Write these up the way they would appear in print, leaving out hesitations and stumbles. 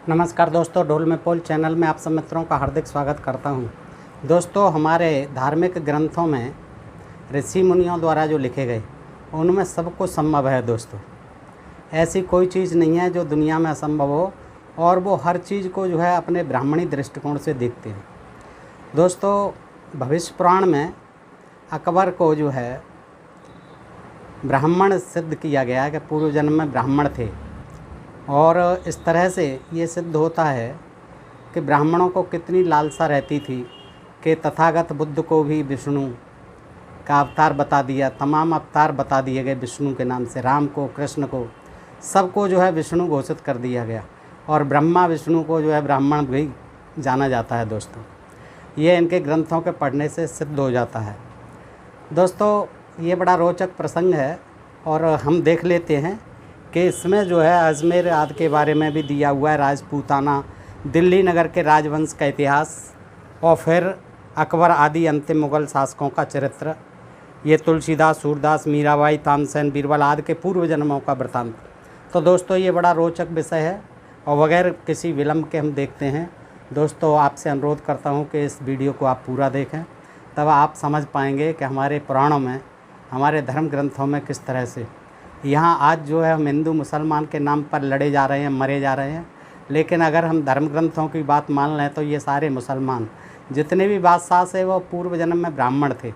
नमस्कार दोस्तों, ढोल में पोल चैनल में आप सब मित्रों का हार्दिक स्वागत करता हूं। दोस्तों, हमारे धार्मिक ग्रंथों में ऋषि मुनियों द्वारा जो लिखे गए उनमें सब कुछ संभव है। दोस्तों, ऐसी कोई चीज़ नहीं है जो दुनिया में असंभव हो, और वो हर चीज़ को जो है अपने ब्राह्मणी दृष्टिकोण से देखते हैं। दोस्तों, भविष्य पुराण में अकबर को जो है ब्राह्मण सिद्ध किया गया है कि पूर्व जन्म में ब्राह्मण थे, और इस तरह से ये सिद्ध होता है कि ब्राह्मणों को कितनी लालसा रहती थी कि तथागत बुद्ध को भी विष्णु का अवतार बता दिया। तमाम अवतार बता दिए गए विष्णु के नाम से, राम को, कृष्ण को, सबको जो है विष्णु घोषित कर दिया गया, और ब्रह्मा विष्णु को जो है ब्राह्मण भी जाना जाता है। दोस्तों, ये इनके ग्रंथों के पढ़ने से सिद्ध हो जाता है। दोस्तों, ये बड़ा रोचक प्रसंग है, और हम देख लेते हैं कि इसमें जो है अजमेर आदि के बारे में भी दिया हुआ है, राजपूताना, दिल्ली नगर के राजवंश का इतिहास, और फिर अकबर आदि अंतिम मुग़ल शासकों का चरित्र, ये तुलसीदास, सूरदास, मीराबाई, तानसेन, बीरबल आदि के पूर्व जन्मों का वृतांत। तो दोस्तों, ये बड़ा रोचक विषय है, और बगैर किसी विलंब के हम देखते हैं। दोस्तों, आपसे अनुरोध करता हूँ कि इस वीडियो को आप पूरा देखें, तब आप समझ पाएंगे कि हमारे पुराणों में, हमारे धर्म ग्रंथों में किस तरह से यहाँ आज जो है हम हिंदू मुसलमान के नाम पर लड़े जा रहे हैं, मरे जा रहे हैं। लेकिन अगर हम धर्म ग्रंथों की बात मान लें तो ये सारे मुसलमान जितने भी बादशाह थे वो पूर्व जन्म में ब्राह्मण थे।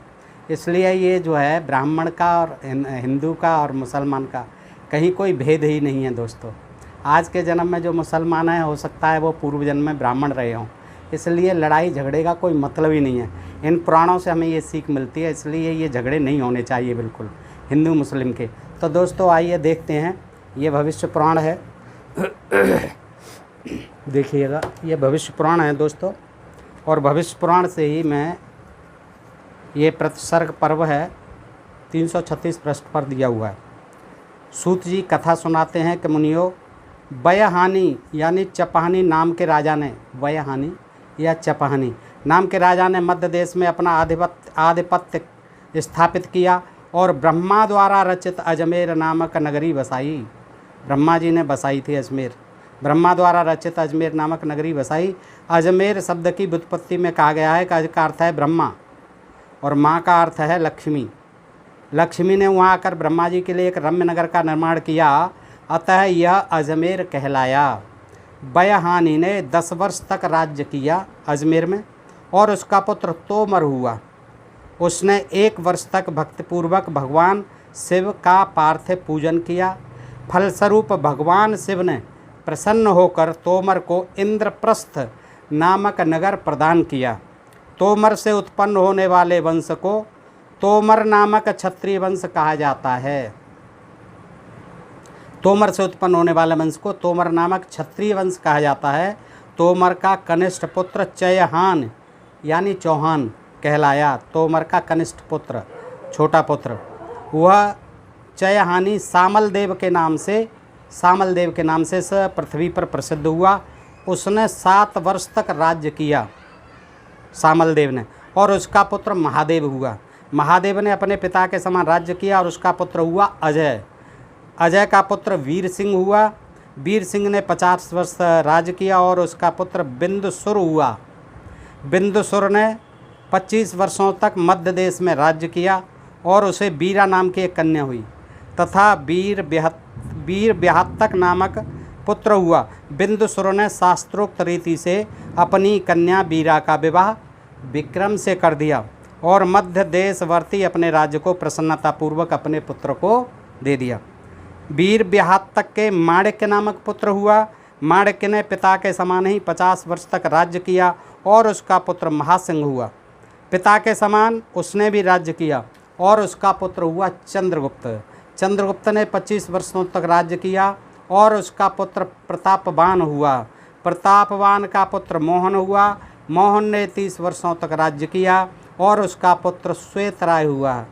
इसलिए ये जो है ब्राह्मण का और हिंदू का और मुसलमान का कहीं कोई भेद ही नहीं है। दोस्तों, आज के जन्म में जो मुसलमान हैं हो सकता है वो पूर्व जन्म में ब्राह्मण रहे हों, इसलिए लड़ाई झगड़े का कोई मतलब ही नहीं है। इन पुराणों से हमें ये सीख मिलती है, इसलिए ये झगड़े नहीं होने चाहिए बिल्कुल हिंदू मुस्लिम के। तो दोस्तों, आइए देखते हैं। ये भविष्य पुराण है, देखिएगा, ये भविष्य पुराण है दोस्तों, और भविष्य पुराण से ही मैं, ये प्रतिसर्ग पर्व है, 336 पृष्ठ पर दिया हुआ है। सूत जी कथा सुनाते हैं कि मुनियो, वयहानी यानी चपहानी नाम के राजा ने, वयहानी या चपहानी नाम के राजा ने मध्य देश में अपना आधिपत्य स्थापित किया, और ब्रह्मा द्वारा रचित अजमेर नामक नगरी बसाई। ब्रह्मा जी ने बसाई थी अजमेर, ब्रह्मा द्वारा रचित अजमेर नामक नगरी बसाई। अजमेर शब्द की व्युत्पत्ति में कहा गया है कि अज का अर्थ है ब्रह्मा, और माँ का अर्थ है लक्ष्मी। लक्ष्मी ने वहाँ आकर ब्रह्मा जी के लिए एक रम्य नगर का निर्माण किया, अतः यह अजमेर कहलाया। बयहानी ने 10 वर्ष तक राज्य किया अजमेर में, और उसका पुत्र तोमर हुआ। उसने 1 वर्ष तक भक्तिपूर्वक भगवान शिव का पार्थिव पूजन किया। फलस्वरूप भगवान शिव ने प्रसन्न होकर तोमर को इंद्रप्रस्थ नामक नगर प्रदान किया। तोमर से उत्पन्न होने वाले वंश को तोमर नामक क्षत्रिय वंश कहा जाता है। तोमर से उत्पन्न होने वाले वंश को तोमर नामक क्षत्रिय वंश कहा जाता है। तोमर का कनिष्ठ पुत्र चयहान यानी चौहान कहलाया। तोमर का कनिष्ठ पुत्र, छोटा पुत्र, वह चयहानी सामल देव के नाम से इस पृथ्वी पर प्रसिद्ध हुआ। उसने 7 वर्ष तक राज्य किया सामल देव ने, और उसका पुत्र महादेव हुआ। महादेव ने अपने पिता के समान राज्य किया, और उसका पुत्र हुआ अजय। अजय का पुत्र वीर सिंह हुआ। वीर सिंह ने 50 वर्ष राज्य किया, और उसका पुत्र बिंदुसुर हुआ। बिंदुसुर ने 25 वर्षों तक मध्य देश में राज्य किया, और उसे बीरा नाम की एक कन्या हुई, तथा वीर ब्याहतक नामक पुत्र हुआ। बिंदुसुर ने शास्त्रोक्त रीति से अपनी कन्या बीरा का विवाह विक्रम से कर दिया, और मध्य देशवर्ती अपने राज्य को प्रसन्नतापूर्वक अपने पुत्र को दे दिया। वीर ब्याहतक के माणिक्य नामक पुत्र हुआ। माणिक्य ने पिता के समान ही 50 वर्ष तक राज्य किया, और उसका पुत्र महासिंह हुआ। पिता के समान उसने भी राज्य किया, और उसका पुत्र हुआ चंद्रगुप्त। चंद्रगुप्त ने 25 वर्षों तक राज्य किया, और उसका पुत्र प्रतापवान हुआ। प्रतापवान का पुत्र मोहन हुआ। मोहन ने 30 वर्षों तक राज्य किया, और उसका पुत्र श्वेतराय हुआ।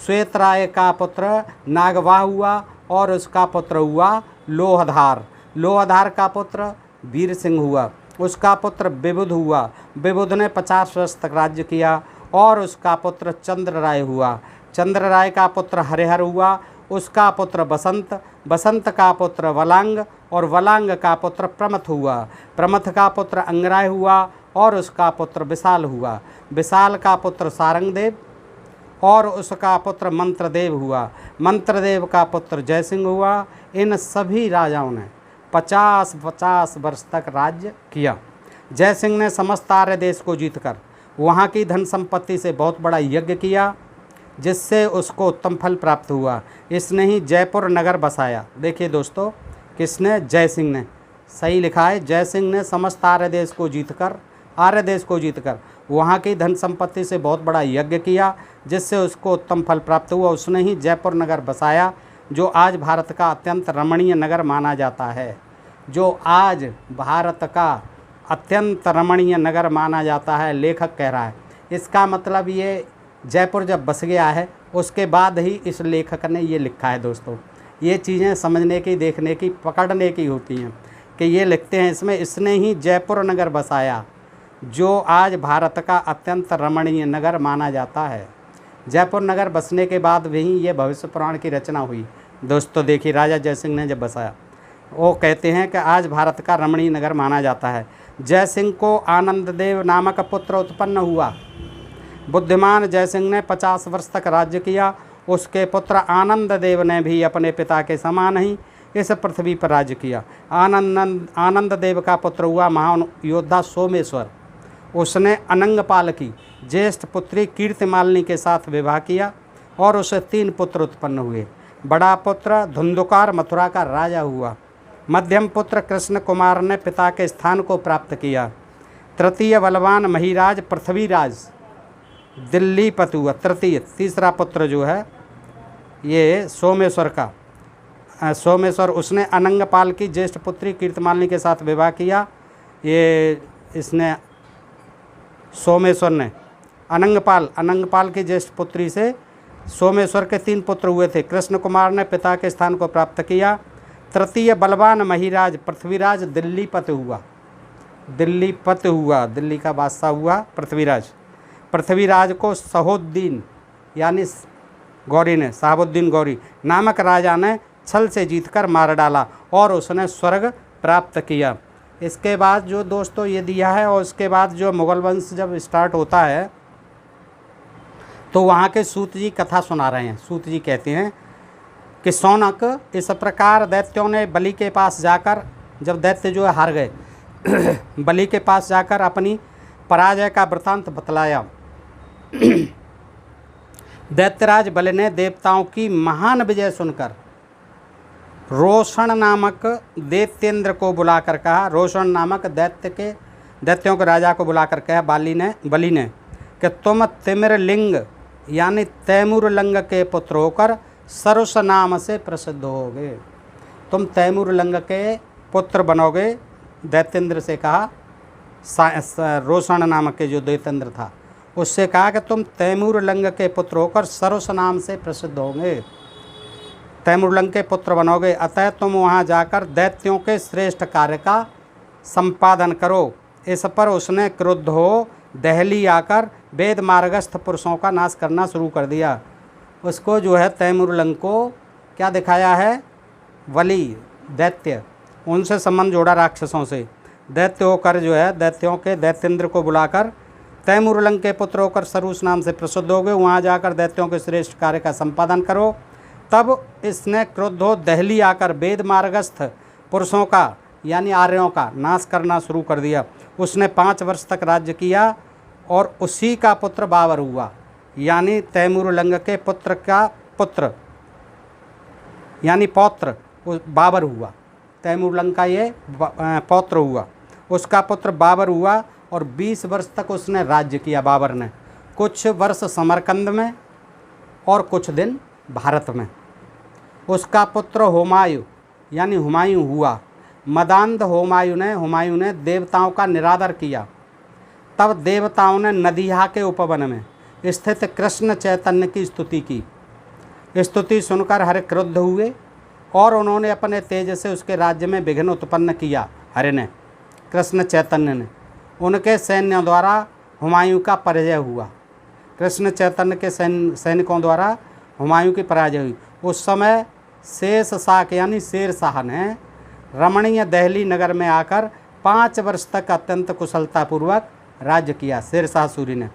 श्वेतराय का पुत्र नागवाह हुआ, और उसका पुत्र हुआ लोहधार। लोहधार का पुत्र वीर सिंह हुआ। उसका पुत्र विबुध हुआ। विबुध ने 50 वर्ष तक राज्य किया, और उसका पुत्र चंद्रराय हुआ। चंद्रराय का पुत्र हरिहर हुआ। उसका पुत्र बसंत, बसंत का पुत्र वलांग और वलांग का पुत्र प्रमथ हुआ। प्रमथ का पुत्र अंगराय हुआ और उसका पुत्र विशाल हुआ। विशाल का पुत्र सारंगदेव और उसका पुत्र मंत्रदेव हुआ। मंत्रदेव का पुत्र जयसिंह हुआ। इन सभी राजाओं ने 50-50 वर्ष तक राज्य किया। जयसिंह ने समस्त आर्य देश को जीतकर वहाँ की धन संपत्ति से बहुत बड़ा यज्ञ किया, जिससे उसको उत्तम फल प्राप्त हुआ। इसने ही जयपुर नगर बसाया। देखिए दोस्तों, किसने? जयसिंह ने। सही लिखा है, जयसिंह ने समस्त आर्य देश को जीतकर वहाँ की धन संपत्ति से बहुत बड़ा यज्ञ किया, जिससे उसको उत्तम फल प्राप्त हुआ। उसने ही जयपुर नगर बसाया, जो आज भारत का अत्यंत रमणीय नगर माना जाता है। जो आज भारत का अत्यंत रमणीय नगर माना जाता है, लेखक कह रहा है। इसका मतलब ये जयपुर जब बस गया है, उसके बाद ही इस लेखक ने ये लिखा है। दोस्तों, ये चीज़ें समझने की, देखने की, पकड़ने की होती हैं कि ये लिखते हैं इसमें, इसने ही जयपुर नगर बसाया, जो आज भारत का अत्यंत रमणीय नगर माना जाता है। जयपुर नगर बसने के बाद भी ये भविष्य पुराण की रचना हुई। दोस्तों देखिए, राजा जयसिंह ने जब बसाया, वो कहते हैं कि आज भारत का रमणीय नगर माना जाता है। जयसिंह को आनंददेव नामक पुत्र उत्पन्न हुआ। बुद्धिमान जयसिंह ने 50 वर्ष तक राज्य किया। उसके पुत्र आनंददेव ने भी अपने पिता के समान ही इस पृथ्वी पर राज्य किया। आनंददेव का पुत्र हुआ महान योद्धा सोमेश्वर। उसने अनंगपाल की ज्येष्ठ पुत्री कीर्तिमालिनी के साथ विवाह किया और उसे 3 पुत्र उत्पन्न हुए। बड़ा पुत्र धुंधुकार मथुरा का राजा हुआ। मध्यम पुत्र कृष्ण कुमार ने पिता के स्थान को प्राप्त किया। तृतीय बलवान महिराज पृथ्वीराज दिल्लीपति हुआ। तीसरा पुत्र जो है ये सोमेश्वर का, सोमेश्वर, उसने अनंगपाल की ज्येष्ठ पुत्री कीर्तिमालिनी के साथ विवाह किया। ये इसने सोमेश्वर ने अनंगपाल की ज्येष्ठ पुत्री से सोमेश्वर के 3 पुत्र हुए थे। कृष्ण कुमार ने पिता के स्थान को प्राप्त किया। तृतीय बलवान महिराज पृथ्वीराज दिल्लीपति हुआ। दिल्ली का बादशाह हुआ पृथ्वीराज। पृथ्वीराज को शहाबुद्दीन गौरी नामक राजा ने छल से जीतकर मार डाला और उसने स्वर्ग प्राप्त किया। इसके बाद जो दोस्तों ये दिया है, और इसके बाद जो मुगल वंश जब स्टार्ट होता है तो वहाँ के सूत जी कथा सुना रहे हैं। सूत जी कहते हैं कि शौनक, इस प्रकार दैत्यों ने बलि के पास जाकर, जब दैत्य जो है हार गए बलि के पास जाकर अपनी पराजय का वृतांत बतलाया। दैत्यराज बलि ने देवताओं की महान विजय सुनकर रोषण नामक दैत्येंद्र को बुलाकर कहा, रोषण नामक दैत्यों के राजा को बुलाकर कहा बलि ने कि तुम तिमिरलिंग यानी तैमूरलंग के पुत्र होकर सरुस नाम से प्रसिद्ध होगे। तुम तैमूरलंग के पुत्र बनोगे। दैत्येंद्र से कहा, रोषण नामक के जो दैत्येंद्र था उससे कहा कि तुम तैमूरलंग के पुत्र होकर सरुस नाम से प्रसिद्ध होंगे, तैमूरलंग के पुत्र बनोगे। अतः तुम वहाँ जाकर दैत्यों के श्रेष्ठ कार्य का संपादन करो। इस पर उसने क्रुद्ध हो दहली आकर वेद मार्गस्थ पुरुषों का नाश करना शुरू कर दिया। उसको जो है तैमूरलंग को क्या दिखाया है? वली दैत्य, उनसे संबंध जोड़ा राक्षसों से। दैत्य होकर जो है दैत्यों के दैत्येंद्र को बुलाकर तैमूरलंग के पुत्र होकर सरुस नाम से प्रसिद्ध हो गए, वहाँ जाकर दैत्यों के श्रेष्ठ कार्य का संपादन करो। तब इसने क्रुद्ध हो दहली आकर वेद मार्गस्थ पुरुषों का यानी आर्यों का नाश करना शुरू कर दिया। उसने 5 वर्ष तक राज्य किया और उसी का पुत्र बाबर हुआ, यानी तैमूरलंग के पुत्र का पुत्र यानी पौत्र बाबर हुआ। तैमूरलंग का ये पौत्र हुआ, उसका पुत्र बाबर हुआ और 20 वर्ष तक उसने राज्य किया बाबर ने। कुछ वर्ष समरकंद में और कुछ दिन भारत में। उसका पुत्र हुमायूं यानी हुमायूं हुआ। मदांध हुमायूं ने देवताओं का निरादर किया। तब देवताओं ने नदिया के उपवन में स्थित कृष्ण चैतन्य की स्तुति की। स्तुति सुनकर हरि क्रुद्ध हुए और उन्होंने अपने तेज से उसके राज्य में विघ्न उत्पन्न किया। हरि ने, कृष्ण चैतन्य ने, उनके सैन्यों द्वारा हुमायूं का पराजय हुआ। कृष्ण चैतन्य के सैनिकों द्वारा हुमायूं की पराजय हुई। उस समय शेष शाह यानी शेर शाह ने रमणीय दिल्ली नगर में आकर 5 वर्ष तक अत्यंत कुशलतापूर्वक राज्य किया। शेर शाह सूरी ने।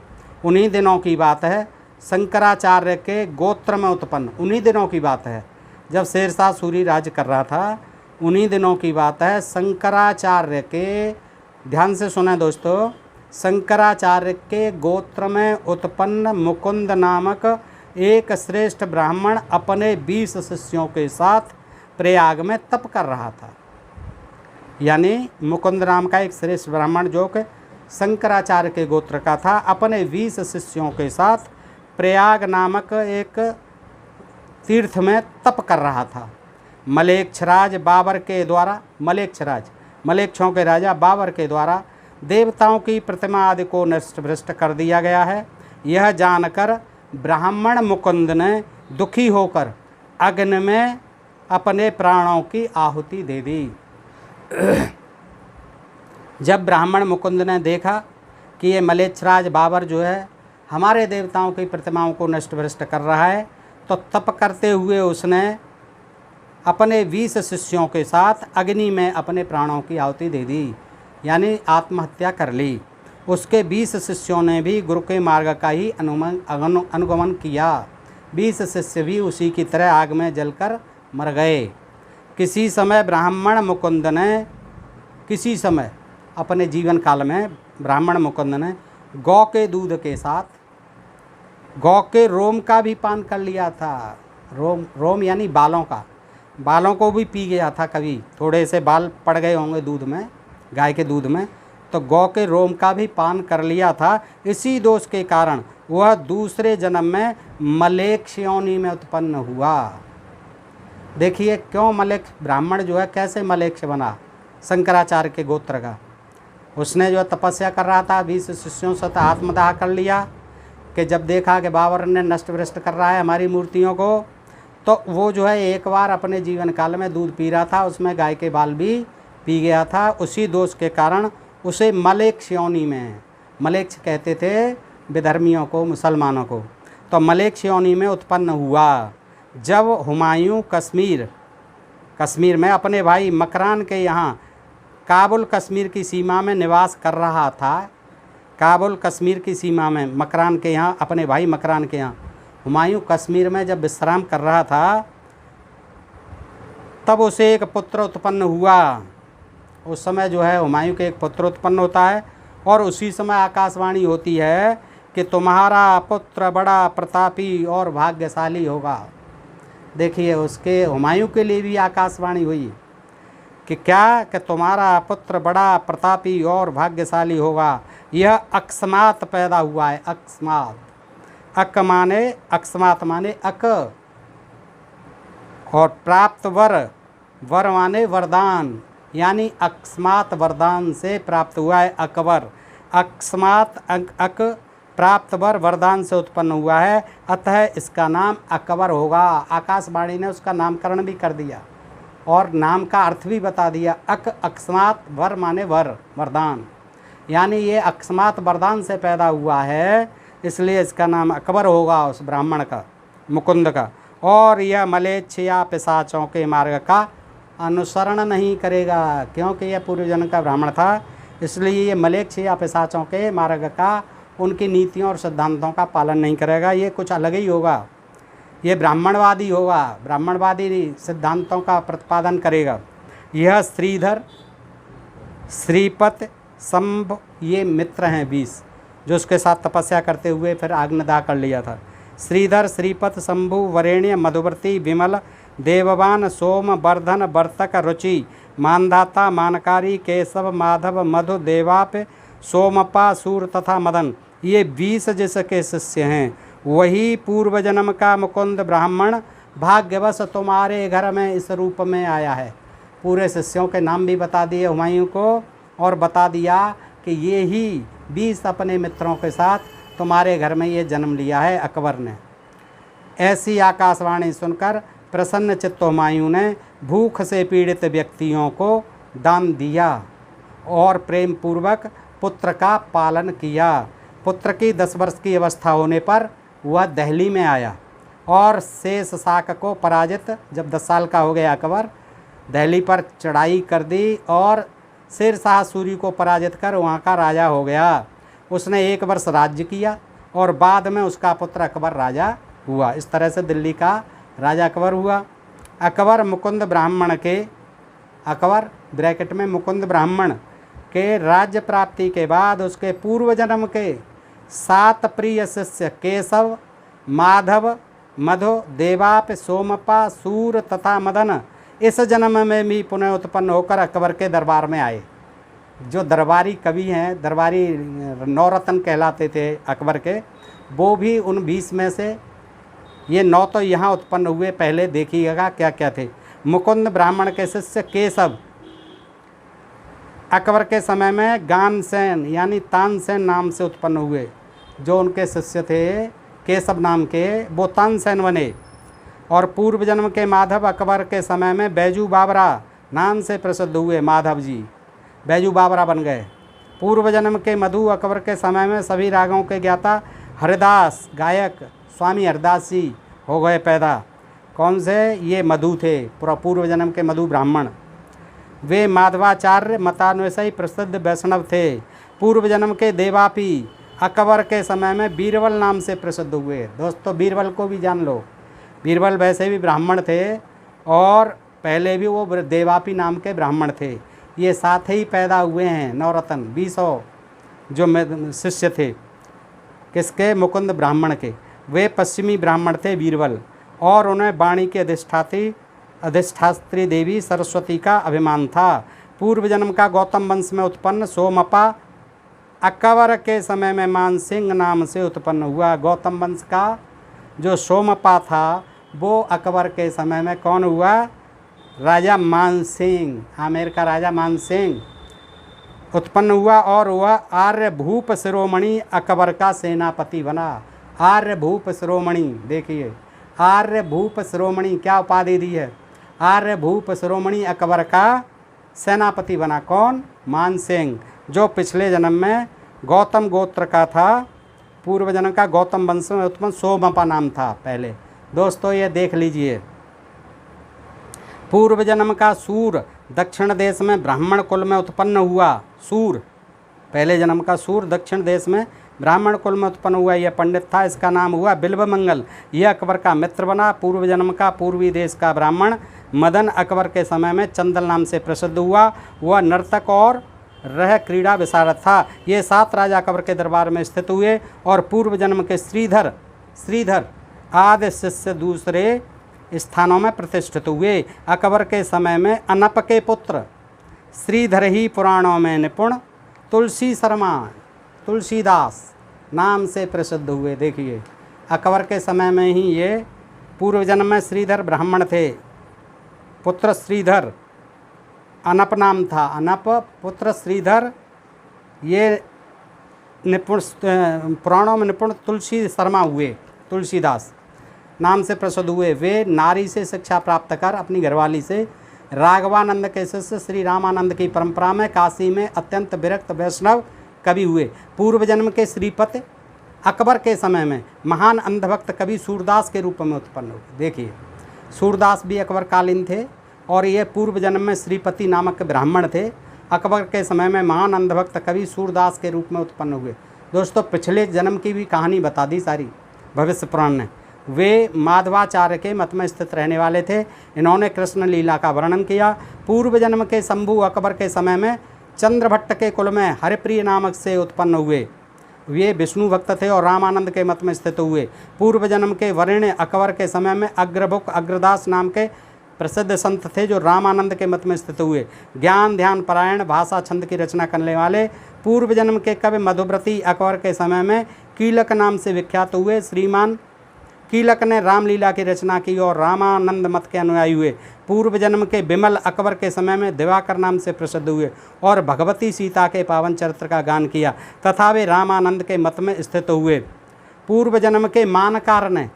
उन्हीं दिनों की बात है, शंकराचार्य के गोत्र में उत्पन्न, उन्हीं दिनों की बात है जब शेर शाह सूरी राज्य कर रहा था, उन्हीं दिनों की बात है। शंकराचार्य के, ध्यान से सुने दोस्तों, शंकराचार्य के गोत्र में उत्पन्न मुकुंद नामक एक श्रेष्ठ ब्राह्मण अपने 20 शिष्यों के साथ प्रयाग में तप कर रहा था। यानी मुकुंद नाम का एक श्रेष्ठ ब्राह्मण जो कि शंकराचार्य के गोत्र का था, अपने 20 शिष्यों के साथ प्रयाग नामक एक तीर्थ में तप कर रहा था। मलेच्छराज बाबर के द्वारा, मलेच्छों के राजा बाबर के द्वारा देवताओं की प्रतिमा आदि को नष्ट भ्रष्ट कर दिया गया है। यह जानकर ब्राह्मण मुकुंद ने दुखी होकर अग्नि में अपने प्राणों की आहुति दे दी। जब ब्राह्मण मुकुंद ने देखा कि ये मलेच्छराज बाबर जो है हमारे देवताओं की प्रतिमाओं को नष्ट भ्रष्ट कर रहा है, तो तप करते हुए उसने अपने 20 शिष्यों के साथ अग्नि में अपने प्राणों की आहुति दे दी, यानी आत्महत्या कर ली। उसके 20 शिष्यों ने भी गुरु के मार्ग का ही अनुगमन किया। 20 शिष्य भी उसी की तरह आग में जलकर मर गए। किसी समय अपने जीवन काल में ब्राह्मण मुकुंद ने गौ के दूध के साथ गौ के रोम का भी पान कर लिया था। रोम यानी बालों को भी पी गया था। कभी थोड़े से बाल पड़ गए होंगे दूध में, गाय के दूध में, तो गौ के रोम का भी पान कर लिया था। इसी दोष के कारण वह दूसरे जन्म में मलेच्छ योनि में उत्पन्न हुआ। देखिए क्यों मलेच्छ, ब्राह्मण जो है कैसे मलेच्छ बना, शंकराचार्य के गोत्र का। उसने जो तपस्या कर रहा था 20 शिष्यों से आत्मदाह कर लिया कि जब देखा कि बाबर ने नष्ट भ्रष्ट कर रहा है हमारी मूर्तियों को, तो वो जो है एक बार अपने जीवन काल में दूध पी रहा था, उसमें गाय के बाल भी पी गया था। उसी दोष के कारण उसे मलेच्छ योनि में, मलेच्छ कहते थे विधर्मियों को, मुसलमानों को, तो मलेच्छ योनि में उत्पन्न हुआ। जब हुमायूं कश्मीर में अपने भाई मकरान के यहाँ काबुल कश्मीर की सीमा में निवास कर रहा था, काबुल कश्मीर की सीमा में मकरान के यहाँ, अपने भाई मकरान के यहाँ हुमायूं कश्मीर में जब विश्राम कर रहा था, तब उसे एक पुत्र उत्पन्न हुआ। उस समय जो है हुमायूं के एक पुत्र उत्पन्न होता है और उसी समय आकाशवाणी होती है कि तुम्हारा पुत्र बड़ा प्रतापी और भाग्यशाली होगा। देखिए उसके हुमायूं के लिए भी आकाशवाणी हुई कि क्या, कि तुम्हारा पुत्र बड़ा प्रतापी और भाग्यशाली होगा। यह अकस्मात पैदा हुआ है। अकस्मात माने अक, और प्राप्त वर माने वरदान, यानी अकस्मात वरदान से प्राप्त हुआ है अकबर। अकस्मात अक प्राप्त वरदान से उत्पन्न हुआ है, अतः इसका नाम अकबर होगा। आकाशवाणी ने उसका नामकरण भी कर दिया और नाम का अर्थ भी बता दिया। अकस्मात वर माने वरदान, यानी ये अकस्मात वरदान से पैदा हुआ है, इसलिए इसका नाम अकबर होगा उस ब्राह्मण का, मुकुंद का। और यह मलेच्छ या पिशाचों के मार्ग का अनुसरण नहीं करेगा, क्योंकि यह पूर्वजन्म का ब्राह्मण था, इसलिए ये मलेच्छ या पिशाचों के मार्ग का, उनकी नीतियों और सिद्धांतों का पालन नहीं करेगा। ये कुछ अलग ही होगा, ये ब्राह्मणवादी होगा, ब्राह्मणवादी सिद्धांतों का प्रतिपादन करेगा। यह श्रीधर, श्रीपत, शंभ, ये मित्र हैं 20 जो उसके साथ तपस्या करते हुए फिर आग्नदाह कर लिया था। श्रीधर, श्रीपत, शंभु, वरेण्य, मधुवर्ती, विमल, देववान, सोम, वर्धन, वर्तक, रुचि, मानदाता, मानकारी, केशव, माधव, मधु, देवाप, सोमपा, सूर तथा मदन, ये 20 जिसके शिष्य हैं। वही पूर्व जन्म का मुकुंद ब्राह्मण भाग्यवश तुम्हारे घर में इस रूप में आया है। पूरे शिष्यों के नाम भी बता दिए हुमायूं को, और बता दिया कि ये ही 20 अपने मित्रों के साथ तुम्हारे घर में ये जन्म लिया है अकबर ने। ऐसी आकाशवाणी सुनकर प्रसन्न चित्त हुमायूं ने भूख से पीड़ित व्यक्तियों को दान दिया और प्रेम पूर्वक पुत्र का पालन किया। पुत्र की 10 वर्ष की अवस्था होने पर वह दिल्ली में आया और शेष शाक को पराजित। जब 10 साल का हो गया अकबर, दिल्ली पर चढ़ाई कर दी और शेर शाह सूरी को पराजित कर वहाँ का राजा हो गया। उसने 1 वर्ष राज्य किया और बाद में उसका पुत्र अकबर राजा हुआ। इस तरह से दिल्ली का राजा अकबर हुआ। अकबर मुकुंद ब्राह्मण के, अकबर ब्रैकेट में मुकुंद ब्राह्मण के राज्य प्राप्ति के बाद उसके पूर्व जन्म के 7 प्रिय शिष्य केशव, माधव, मधु, देवाप, सोमपा, सूर तथा मदन इस जन्म में भी पुनः उत्पन्न होकर अकबर के दरबार में आए। जो दरबारी कवि हैं, दरबारी नौरत्न कहलाते थे अकबर के, वो भी उन 20 में से ये 9 तो यहाँ उत्पन्न हुए। पहले देखिएगा क्या क्या थे। मुकुंद ब्राह्मण के शिष्य केशव अकबर के समय में गानसेन यानी तानसेन नाम से उत्पन्न हुए। जो उनके शिष्य थे केशव नाम के, वो तानसेन बने। और पूर्व जन्म के माधव अकबर के समय में बैजू बाबरा नाम से प्रसिद्ध हुए। माधव जी बैजू बाबरा बन गए। पूर्व जन्म के मधु अकबर के समय में सभी रागों के ज्ञाता हरिदास गायक स्वामी हरिदास जी हो गए पैदा। कौन से? ये मधु थे, पूर्व जन्म के मधु ब्राह्मण। वे माधवाचार्य मतानुयायी प्रसिद्ध वैष्णव थे। पूर्व जन्म के देवापी अकबर के समय में बीरबल नाम से प्रसिद्ध हुए। दोस्तों बीरबल को भी जान लो। बीरबल वैसे भी ब्राह्मण थे और पहले भी वो देवापी नाम के ब्राह्मण थे। ये साथ ही पैदा हुए हैं नवरत्न 20 जो शिष्य थे किसके? मुकुंद ब्राह्मण के। वे पश्चिमी ब्राह्मण थे बीरबल, और उन्हें वाणी के अधिष्ठात्री देवी सरस्वती का अभिमान था। पूर्व जन्म का गौतम वंश में उत्पन्न सोमपा अकबर के समय में मानसिंह नाम से उत्पन्न हुआ। गौतम वंश का जो सोमपा था वो अकबर के समय में कौन हुआ? राजा मानसिंह, आमेर का राजा मानसिंह उत्पन्न हुआ और वह आर्यभूप शिरोमणि अकबर का सेनापति बना। आर्यभूप शिरोमणि, देखिए आर्यभूप शिरोमणि क्या उपाधि दी है? आर्यभूप शिरोमणि अकबर का सेनापति बना। कौन? मानसिंह, जो पिछले जन्म में गौतम गोत्र का था। पूर्व जन्म का गौतम वंश में उत्पन्न सोमपा नाम था पहले। दोस्तों ये देख लीजिए। पूर्व जन्म का सूर दक्षिण देश में ब्राह्मण कुल में उत्पन्न हुआ। सूर, पहले जन्म का सूर दक्षिण देश में ब्राह्मण कुल में उत्पन्न हुआ। यह पंडित था, इसका नाम हुआ बिल्वमंगल। यह अकबर का मित्र बना। पूर्व जन्म का पूर्वी देश का ब्राह्मण मदन अकबर के समय में चंदल नाम से प्रसिद्ध हुआ। वह नर्तक और रह क्रीड़ा विशारद था। ये 7 राजा अकबर के दरबार में स्थित हुए और पूर्व जन्म के श्रीधर आदि शिष्य दूसरे स्थानों में प्रतिष्ठित हुए। अकबर के समय में अनप के पुत्र श्रीधर ही पुराणों में निपुण तुलसीदास नाम से प्रसिद्ध हुए। देखिए अकबर के समय में ही ये पूर्व जन्म में श्रीधर ब्राह्मण थे। पुत्र श्रीधर, अनप नाम था, अनप पुत्र श्रीधर। ये निपुण पुराणों में निपुण तुलसी शर्मा हुए, तुलसीदास नाम से प्रसिद्ध हुए। वे नारी से शिक्षा प्राप्त कर अपनी घरवाली से राघवानंद के शिष्य श्री रामानंद की परंपरा में काशी में अत्यंत विरक्त वैष्णव कवि हुए। पूर्व जन्म के श्रीपति अकबर के समय में महान अंधभक्त कवि सूरदास के रूप में उत्पन्न हुए। देखिए सूरदास भी अकबर कालीन थे और ये पूर्व जन्म में श्रीपति नामक ब्राह्मण थे। अकबर के समय में महान अंधभक्त कवि सूरदास के रूप में उत्पन्न हुए। दोस्तों पिछले जन्म की भी कहानी बता दी सारी भविष्य पुराण ने। वे माधवाचार्य के मत में स्थित रहने वाले थे। इन्होंने कृष्ण लीला का वर्णन किया। पूर्व जन्म के शंभु अकबर के समय में चंद्रभट्ट के कुल में हरिप्रिय नामक से उत्पन्न हुए। वे विष्णु भक्त थे और रामानंद के मत में स्थित हुए। पूर्व जन्म के वरेण्य अकबर के समय में अग्रभुक अग्रदास नाम के प्रसिद्ध संत थे जो रामानंद के मत में स्थित हुए। ज्ञान ध्यान परायण भाषा छंद की रचना करने वाले पूर्व जन्म के कवि मधुव्रती अकबर के समय में कीलक नाम से विख्यात हुए। श्रीमान कीलक ने रामलीला की रचना की और रामानंद मत के अनुयायी हुए। पूर्व जन्म के बिमल अकबर के समय में दिवाकर नाम से प्रसिद्ध हुए और भगवती सीता के पावन चरित्र का गान किया तथा वे रामानंद के मत में स्थित हुए। पूर्व जन्म के मानकार ने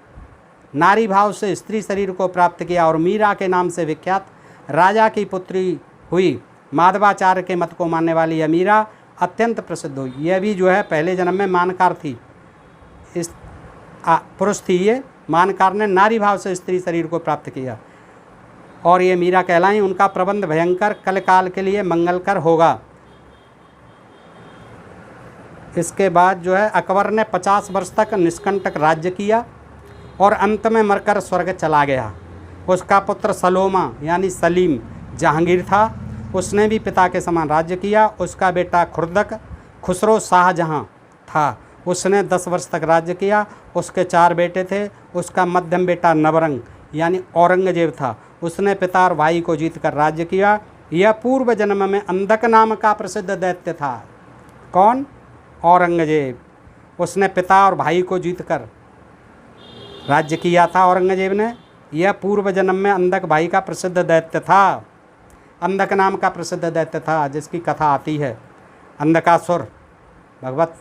नारी भाव से स्त्री शरीर को प्राप्त किया और मीरा के नाम से विख्यात राजा की पुत्री हुई। माधवाचार्य के मत को मानने वाली यह मीरा अत्यंत प्रसिद्ध हुई। यह भी जो है पहले जन्म में मानकार थी, इस पुरुष थी ये मानकार ने नारी भाव से स्त्री शरीर को प्राप्त किया और ये मीरा कहलाई। उनका प्रबंध भयंकर कल काल के लिए मंगलकर होगा। इसके बाद जो है अकबर ने 50 वर्ष तक निष्कंटक राज्य किया और अंत में मरकर स्वर्ग चला गया। उसका पुत्र सलोमा यानी सलीम जहांगीर था। उसने भी पिता के समान राज्य किया। उसका बेटा खुर्दक खुसरो शाहजहां था। उसने 10 वर्ष तक राज्य किया। उसके 4 बेटे थे। उसका मध्यम बेटा नवरंग यानी औरंगजेब था। उसने पिता और भाई को जीतकर राज्य किया। यह पूर्व जन्म में अंधक नाम का प्रसिद्ध दैत्य था। कौन? औरंगजेब। उसने पिता और भाई को जीतकर राज्य किया था औरंगजेब ने। यह पूर्व जन्म में अंधक भाई का प्रसिद्ध दैत्य था। अंधक नाम का प्रसिद्ध दैत्य था जिसकी कथा आती है, अंधकासुर भगवत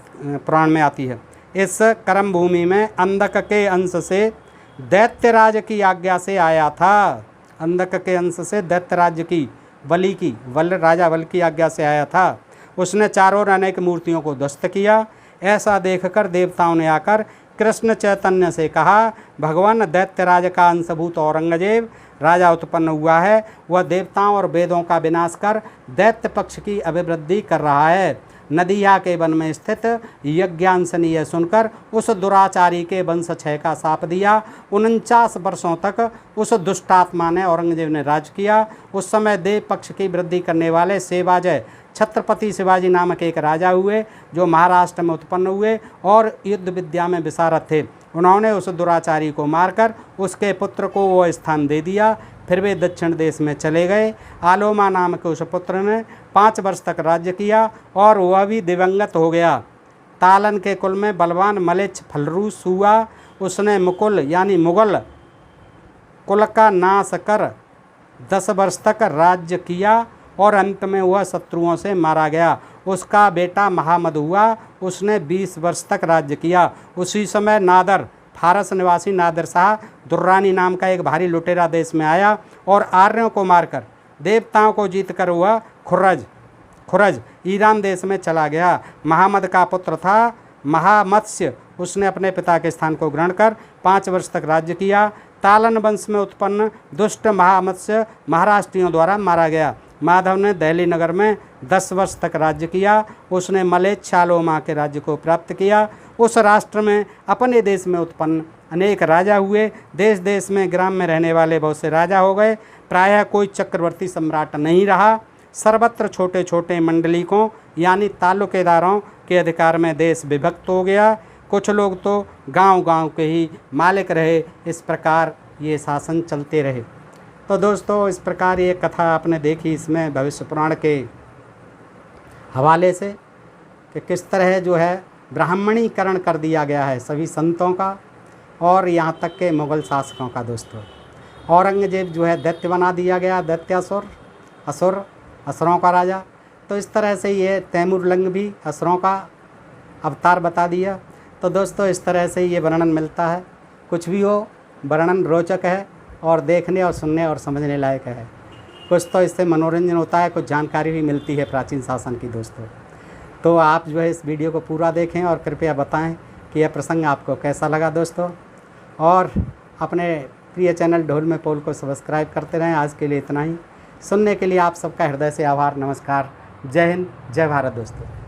पुराण में आती है। इस कर्म भूमि में अंधक के अंश से दैत्यराज की आज्ञा से आया था। अंधक के अंश से दैत्यराज की राजा बल की आज्ञा से आया था। उसने चारों ओर अनेक मूर्तियों को ध्वस्त किया। ऐसा देखकर देवताओं ने आकर कृष्ण चैतन्य से कहा, भगवान दैत्यराज का अंशभूत औरंगजेब राजा उत्पन्न हुआ है। वह देवताओं और वेदों का विनाश कर दैत्य पक्ष की अभिवृद्धि कर रहा है। नदिया के वन में स्थित यज्ञांश ने यह सुनकर उस दुराचारी के वंश क्षय का शाप दिया। 49 वर्षों तक उस दुष्टात्मा ने औरंगजेब ने राज किया। उस समय देव पक्ष की वृद्धि करने वाले सेवाजय छत्रपति शिवाजी नामक एक राजा हुए जो महाराष्ट्र में उत्पन्न हुए और युद्ध विद्या में विशारद थे। उन्होंने उस दुराचारी को मारकर उसके पुत्र को वह स्थान दे दिया। फिर वे दक्षिण देश में चले गए। आलोमा नाम के उस पुत्र ने 5 वर्ष तक राज्य किया और वह भी दिवंगत हो गया। तालन के कुल में बलवान मलेच्छ फलरूस हुआ। उसने मुकुल यानी मुगल कुल का नाश कर 10 वर्ष तक राज्य किया और अंत में वह शत्रुओं से मारा गया। उसका बेटा महामद हुआ। उसने 20 वर्ष तक राज्य किया। उसी समय नादर फारस निवासी नादर शाह दुर्रानी नाम का एक भारी लुटेरा देश में आया और आर्यों को मारकर देवताओं को जीतकर वह खुरज ईरान देश में चला गया। महामद का पुत्र था महामत्स्य। उसने अपने पिता के स्थान को ग्रहण कर 5 वर्ष तक राज्य किया। तालन वंश में उत्पन्न दुष्ट महामत्स्य महाराष्ट्रियों द्वारा मारा गया। माधव ने दिल्ली नगर में 10 वर्ष तक राज्य किया। उसने मलेच्छ आलोमा के राज्य को प्राप्त किया। उस राष्ट्र में अपने देश में उत्पन्न अनेक राजा हुए। देश देश में ग्राम में रहने वाले बहुत से राजा हो गए। प्रायः कोई चक्रवर्ती सम्राट नहीं रहा। सर्वत्र छोटे छोटे मंडलिकों यानी तालुकेदारों के अधिकार में देश विभक्त हो गया। कुछ लोग तो गांव-गांव के ही मालिक रहे। इस प्रकार ये शासन चलते रहे। तो दोस्तों, इस प्रकार ये कथा आपने देखी इसमें भविष्य पुराण के हवाले से कि किस तरह जो है ब्राह्मणीकरण कर दिया गया है सभी संतों का और यहाँ तक के मुग़ल शासकों का। दोस्तों, औरंगजेब जो है दैत्य बना दिया गया, दैत्यासुर, असुरों का राजा। तो इस तरह से ये तैमूरलंग भी असुरों का अवतार बता दिया। तो दोस्तों, इस तरह से ये वर्णन मिलता है। कुछ भी हो, वर्णन रोचक है और देखने और सुनने और समझने लायक है। कुछ तो इससे मनोरंजन होता है, कुछ जानकारी भी मिलती है प्राचीन शासन की। दोस्तों, तो आप जो है इस वीडियो को पूरा देखें और कृपया बताएं कि यह प्रसंग आपको कैसा लगा। दोस्तों, और अपने प्रिय चैनल ढोल में पोल को सब्सक्राइब करते रहें। आज के लिए इतना ही। सुनने के लिए आप सबका हृदय से आभार। नमस्कार। जय हिंद, जय भारत। दोस्तों।